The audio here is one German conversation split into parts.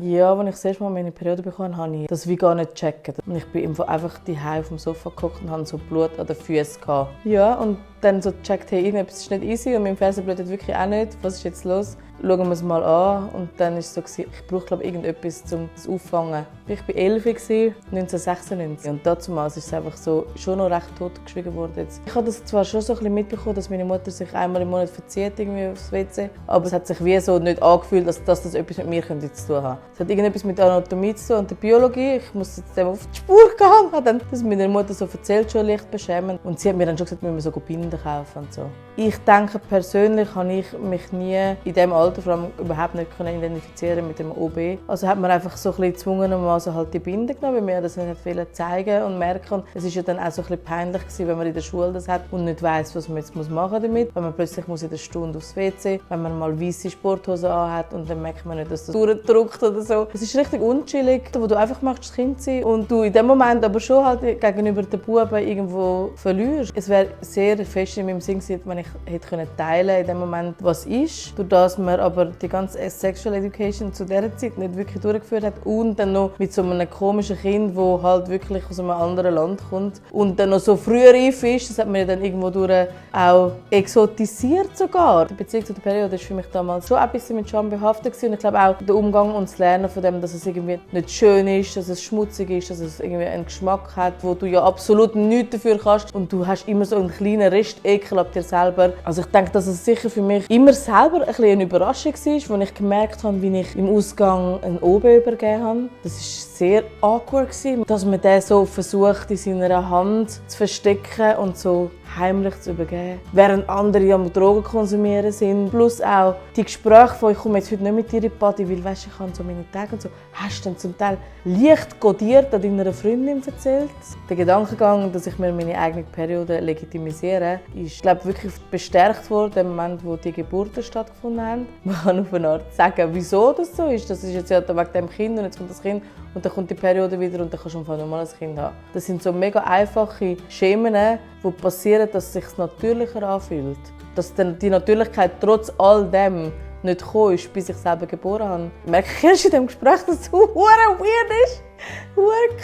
Ja, als ich das erste Mal meine Periode bekommen habe, habe ich das wie gar nicht gecheckt. Und ich bin einfach daheim auf dem Sofa gehockt und hatte so Blut an den Füßen. Ja, und dann so gecheckt, hey, irgendetwas ist nicht easy und mein Fersen blutet wirklich auch nicht. Was ist jetzt los? Schauen wir es mal an. Und dann war es so, ich brauche glaube irgendetwas, um das aufzufangen. Ich war 11, 1996. Und damals ist es einfach so schon noch recht totgeschwiegen worden. Jetzt. Ich habe das zwar schon so ein bisschen mitbekommen, dass meine Mutter sich einmal im Monat verzieht irgendwie aufs WC. Aber es hat sich wie so nicht angefühlt, dass das etwas mit mir zu tun hat. Es hat irgendetwas mit der Anatomie zu tun und der Biologie. Ich muss jetzt dem auf die Spur gehen. Ich habe dann das meiner Mutter so erzählt, schon leicht beschämend. Und sie hat mir dann schon gesagt, wir müssen so Binden kaufen und so. Ich denke persönlich habe ich mich nie in diesem Alter vor allem überhaupt nicht identifizieren mit dem OB. Also hat man einfach so ein bisschen gezwungenermaßen halt die Binde genommen, weil mir das nicht zeigen und merken. Und es ist ja dann auch so ein bisschen peinlich gewesen, wenn man in der Schule das hat und nicht weiss, was man jetzt machen damit. Wenn man plötzlich muss in der Stunde aufs WC, wenn man mal weisse Sporthosen anhat und dann merkt man nicht, dass das durchdrückt oder so. Es ist richtig unchillig, wo du einfach machst, das Kind sein und du in dem Moment aber schon halt gegenüber den Buben irgendwo verlierst. Es wäre sehr fest in meinem Sinn gewesen, wenn ich hätte teilen in dem Moment, was ist, durch das man aber die ganze Sexual Education zu dieser Zeit nicht wirklich durchgeführt hat und dann noch mit so einem komischen Kind, das halt wirklich aus einem anderen Land kommt und dann noch so früh reif ist, das hat man ja dann irgendwo durch auch exotisiert sogar. Die Beziehung zu der Periode war für mich damals schon ein bisschen mit Scham behaftet und ich glaube auch der Umgang und das Lernen von dem, dass es irgendwie nicht schön ist, dass es schmutzig ist, dass es irgendwie einen Geschmack hat, wo du ja absolut nichts dafür kannst und du hast immer so einen kleinen Restekel ab dir selber. Also ich denke, dass es sicher für mich immer selber ein bisschen eine Überraschung war, als ich gemerkt habe, wie ich im Ausgang einen OB übergeben habe. Das war sehr awkward, dass man den so versucht, in seiner Hand zu verstecken und so heimlich zu übergeben. Während andere am Drogen konsumieren sind. Plus auch die Gespräche von, ich komme jetzt heute nicht mit dir in die Party, weil weißt, ich habe so meine Tage und so. Hast du dann zum Teil leicht kodiert an deiner Freundin erzählt? Der Gedankengang, dass ich mir meine eigene Periode legitimisiere, ist, glaube ich, wirklich bestärkt worden, im Moment, wo die Geburten stattgefunden haben. Man kann auf eine Art sagen, wieso das so ist. Das ist jetzt ja wegen dem Kind und jetzt kommt das Kind und dann kommt die Periode wieder und dann kannst du ein normales Kind haben. Das sind so mega einfache Schemen, die passieren, dass es sich natürlicher anfühlt. Dass dann die Natürlichkeit trotz all dem nicht gekommen ist, bis ich selber geboren habe. Ich merke erst in diesem Gespräch, dass es weird ist.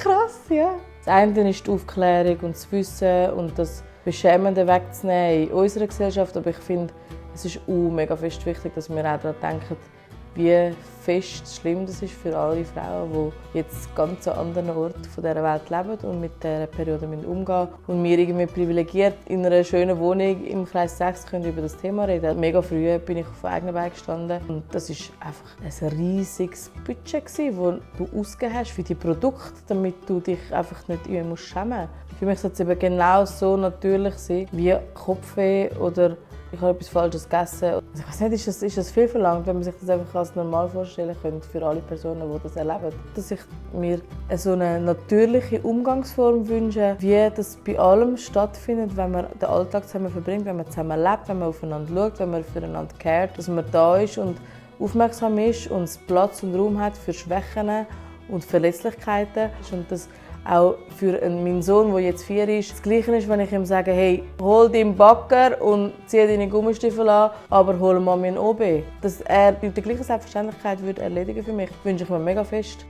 Krass, ja. Das eine ist die Aufklärung und das Wissen und das Beschämende wegzunehmen in unserer Gesellschaft. Aber ich finde, es ist mega fest wichtig, dass wir auch daran denken, wie fest schlimm das ist für alle Frauen, die jetzt ganz an anderen Orten dieser Welt leben und mit dieser Periode umgehen müssen. Und wir irgendwie privilegiert in einer schönen Wohnung im Kreis 6 können über das Thema reden. Mega früh bin ich auf eigenen Beinen gestanden. Und das war einfach ein riesiges Budget, das du ausgegeben hast für die Produkte, damit du dich einfach nicht schämen musst. Für mich sollte es eben genau so natürlich sein, wie Kopfweh oder ich habe etwas Falsches gegessen. Ich weiß nicht, ist das viel verlangt, wenn man sich das einfach als normal vorstellen könnte für alle Personen, die das erleben. Dass ich mir so eine natürliche Umgangsform wünsche, wie das bei allem stattfindet, wenn man den Alltag zusammen verbringt, wenn man zusammen lebt, wenn man aufeinander schaut, wenn man füreinander caret, dass man da ist und aufmerksam ist und Platz und Raum hat für Schwächen und Verletzlichkeiten. Und das auch für meinen Sohn, der jetzt 4 ist, das Gleiche ist, wenn ich ihm sage, hey, hol deinen Bagger und zieh deine Gummistiefel an, aber hol Mami einen OB. Dass er mit der gleichen Selbstverständlichkeit erledigen würde für mich, wünsche ich mir mega fest.